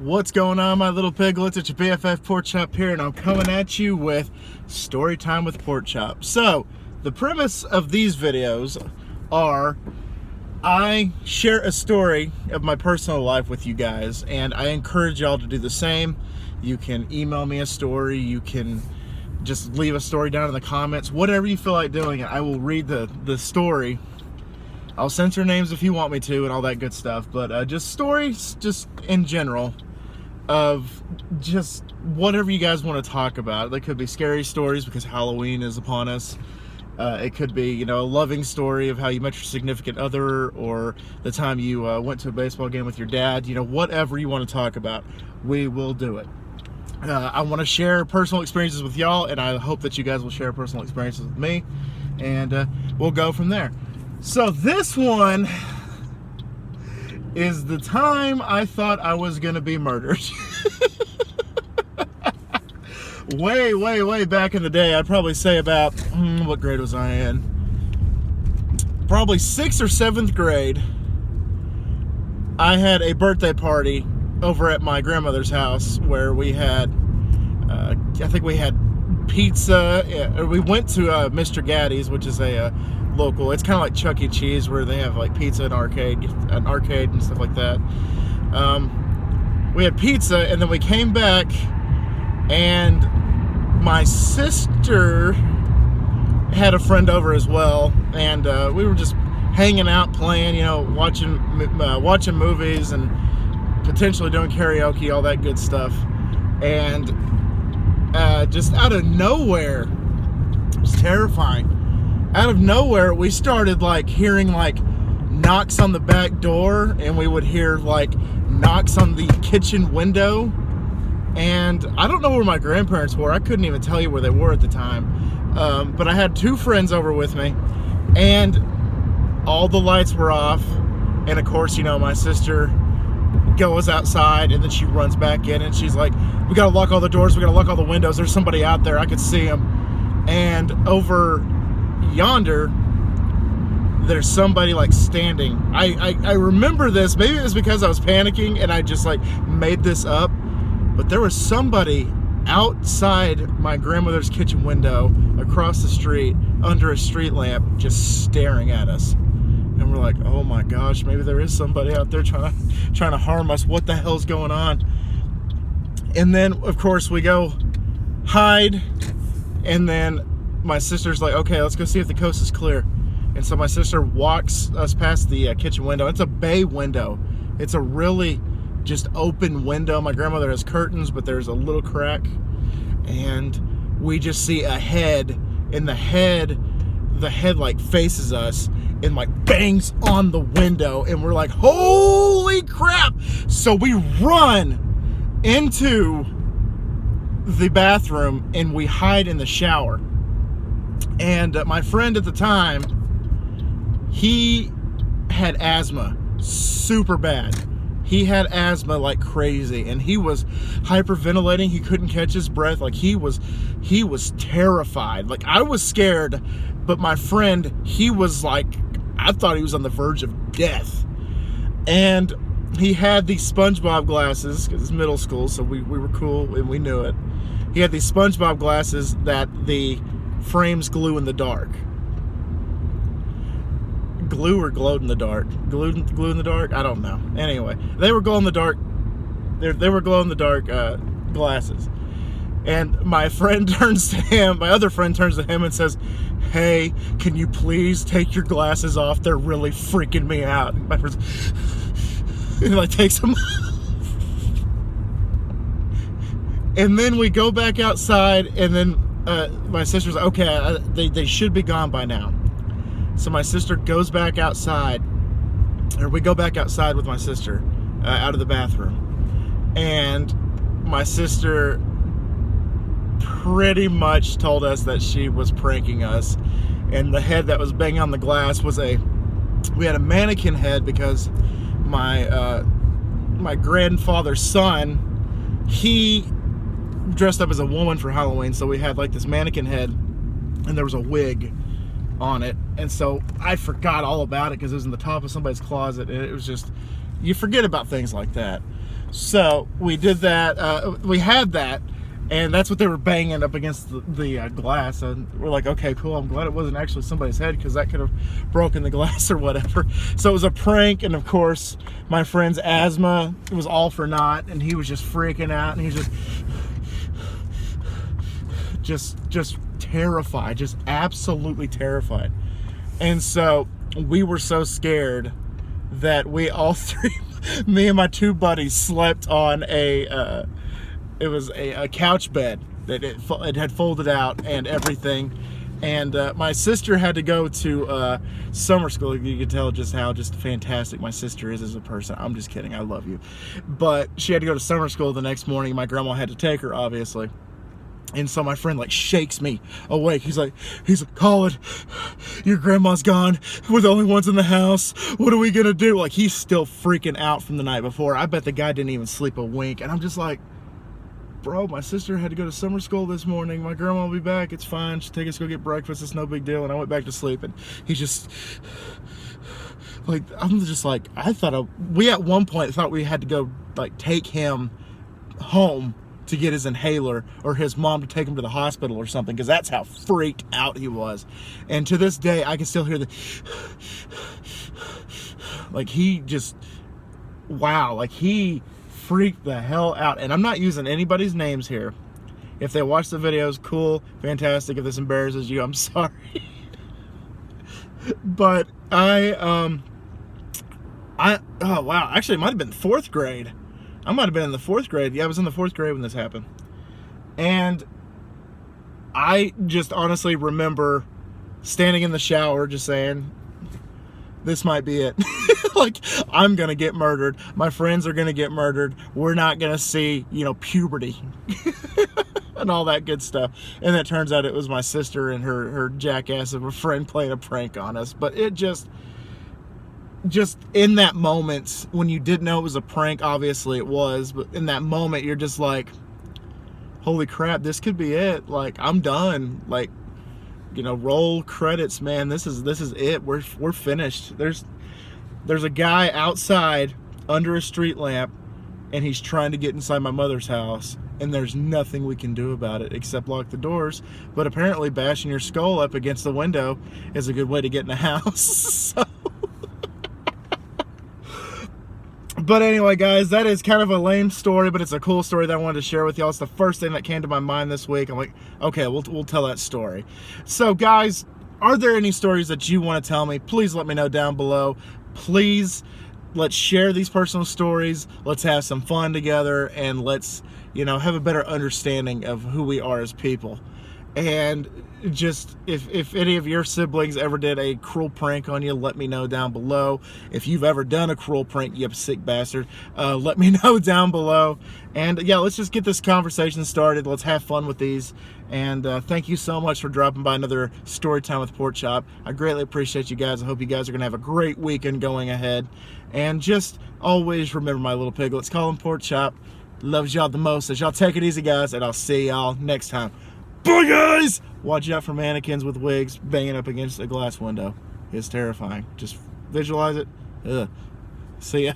What's going on, my little piglets? It's your BFF Pork Chop here, and I'm coming at you with Story Time with Pork Chop. So, the premise of these videos are I share a story of my personal life with you guys, and I encourage y'all to do the same. You can email me a story, you can just leave a story down in the comments, whatever you feel like doing. I will read the story. I'll censor names if you want me to and all that good stuff, but just stories, just in general, of just whatever you guys want to talk about. They could be scary stories because Halloween is upon us. It could be, you know, a loving story of how you met your significant other, or the time you went to a baseball game with your dad. You know, whatever you want to talk about, we will do it. I want to share personal experiences with y'all, and I hope that you guys will share personal experiences with me, and we'll go from there. So this one is the time I thought I was gonna be murdered. way back in the day. I'd probably say about, what grade was I in? Probably 6th or 7th grade. I had a birthday party over at my grandmother's house where we had, I think we had pizza. We went to Mr. Gatti's, which is a local, it's kind of like Chuck E. Cheese, where they have like pizza and arcade and stuff like that. We had pizza, and then we came back, and my sister had a friend over as well, and we were just hanging out, playing, you know, watching movies and potentially doing karaoke, all that good stuff. And just out of nowhere, it was terrifying. Out of nowhere, we started like hearing like knocks on the back door, and we would hear like knocks on the kitchen window. And I don't know where my grandparents were. I couldn't even tell you where they were at the time. But I had 2 friends over with me, and all the lights were off. And of course, you know, my sister goes outside, and then she runs back in, and she's like, we gotta lock all the doors, we gotta lock all the windows, there's somebody out there, I could see him. And over yonder, there's somebody like standing. I remember this, maybe it was because I was panicking and I just like made this up, but there was somebody outside my grandmother's kitchen window across the street under a street lamp just staring at us. And we're like, oh my gosh, maybe there is somebody out there trying to harm us. What the hell's going on? And then of course we go hide, and then my sister's like, okay, let's go see if the coast is clear. And so my sister walks us past the kitchen window. It's a bay window. It's a really just open window. My grandmother has curtains, but there's a little crack. And we just see a head, and the head like faces us and like bangs on the window. And we're like, holy crap. So we run into the bathroom and we hide in the shower. And my friend at the time, he had asthma super bad. He had asthma like crazy, and he was hyperventilating. He couldn't catch his breath. Like he was terrified. Like I was scared, but my friend, he was like, I thought he was on the verge of death. And he had these SpongeBob glasses, because it's middle school, so we were cool and we knew it. He had these SpongeBob glasses that the frames glue in the dark. Glue or glowed in the dark? Glue in the dark? I don't know. Anyway, they were glow in the dark. They were glow in the dark glasses. And my friend turns to him. My other friend turns to him and says, "Hey, can you please take your glasses off? They're really freaking me out." And my friend, he like takes them off. And then we go back outside, and then my sister's like, okay, they should be gone by now. So my sister goes back outside, or we go back outside with my sister out of the bathroom. And my sister pretty much told us that she was pranking us. And the head that was banging on the glass was we had a mannequin head, because my grandfather's son, he dressed up as a woman for Halloween, so we had like this mannequin head, and there was a wig on it. And so I forgot all about it because it was in the top of somebody's closet, and it was just, you forget about things like that. So we did that. We had that, and that's what they were banging up against the glass. And we're like, okay, cool. I'm glad it wasn't actually somebody's head, because that could have broken the glass or whatever. So it was a prank, and of course, my friend's asthma, it was all for naught, and he was just freaking out, and he was just terrified, just absolutely terrified. And so we were so scared that we all three, me and my two buddies, slept on it was a couch bed that it had folded out and everything. And my sister had to go to summer school. You can tell just how fantastic my sister is as a person. I'm just kidding, I love you. But she had to go to summer school the next morning. My grandma had to take her, obviously. And so my friend like shakes me awake. He's like, Colin, your grandma's gone. We're the only ones in the house. What are we gonna do? Like, he's still freaking out from the night before. I bet the guy didn't even sleep a wink. And I'm just like, bro, my sister had to go to summer school this morning. My grandma will be back. It's fine. She'll take us to go get breakfast. It's no big deal. And I went back to sleep, and he's just like, I'm just like, we at one point thought we had to go like take him home to get his inhaler, or his mom to take him to the hospital or something, because that's how freaked out he was. And to this day, I can still hear like he just, wow, like he freaked the hell out. And I'm not using anybody's names here. If they watch the videos, cool, fantastic. If this embarrasses you, I'm sorry. But oh wow, actually it might have been 4th grade. I might have been in the 4th grade. Yeah, I was in the 4th grade when this happened. And I just honestly remember standing in the shower just saying, this might be it. Like, I'm going to get murdered. My friends are going to get murdered. We're not going to see, puberty and all that good stuff. And it turns out it was my sister and her jackass of a friend playing a prank on us. But it just in that moment, when you didn't know it was a prank, obviously it was, but in that moment you're just like, holy crap, this could be it. Like, I'm done. Like, roll credits, man. This is it. We're finished. There's a guy outside under a street lamp, and he's trying to get inside my mother's house, and there's nothing we can do about it except lock the doors. But apparently bashing your skull up against the window is a good way to get in the house. So but anyway, guys, that is kind of a lame story, but it's a cool story that I wanted to share with y'all. It's the first thing that came to my mind this week. I'm like, okay, we'll tell that story. So, guys, are there any stories that you want to tell me? Please let me know down below. Please, let's share these personal stories. Let's have some fun together, and let's, have a better understanding of who we are as people. And just, if any of your siblings ever did a cruel prank on you, let me know down below. If you've ever done a cruel prank, you sick bastard, let me know down below. And yeah, let's just get this conversation started. Let's have fun with these. And thank you so much for dropping by another Story Time with Pork Chop. I greatly appreciate you guys. I hope you guys are going to have a great weekend going ahead. And just always remember, my little piglets, call him Pork Chop. Loves y'all the most. So y'all take it easy, guys, and I'll see y'all next time. Bye, guys! Watch out for mannequins with wigs banging up against a glass window. It's terrifying. Just visualize it. Ugh. See ya.